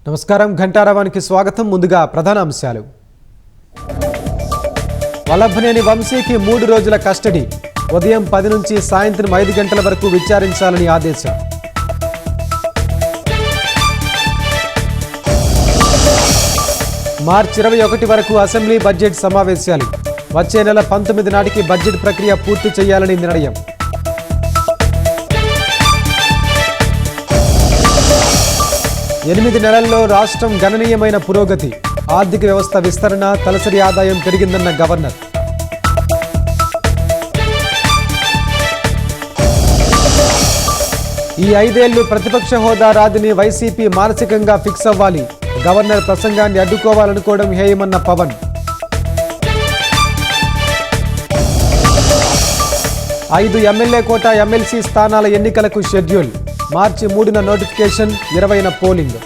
నమస్కారం, ఘంటారావానికి స్వాగతం. ముందుగా ప్రధాన అంశాలు. వల్లభనేని వంశీకి 3 రోజుల కస్టడీ. ఉదయం 10 నుంచి సాయంత్రం 5 గంటల వరకు విచారించాలని ఆదేశం. మార్చి 21 వరకు అసెంబ్లీ బడ్జెట్ సమావేశాలు. వచ్చే నెల 19 నాటికి బడ్జెట్ ప్రక్రియ పూర్తి చేయాలని నిర్ణయం. ఎనిమిది నెలల్లో రాష్ట్రం గణనీయమైన పురోగతి. ఆర్థిక వ్యవస్థ విస్తరణ, తలసరి ఆదాయం పెరిగిందన్న గవర్నర్. ఈ 5 ఏళ్లు ప్రతిపక్ష హోదా రాదని వైసీపీ మానసికంగా ఫిక్స్ అవ్వాలి. గవర్నర్ ప్రసంగాన్ని అడ్డుకోవాలనుకోవడం హేయమన్న పవన్. 5 ఎమ్మెల్యే కోటా ఎమ్మెల్సీ స్థానాల ఎన్నికలకు షెడ్యూల్. మార్చి 3న నోటిఫికేషన్, 20న పోలింగ్.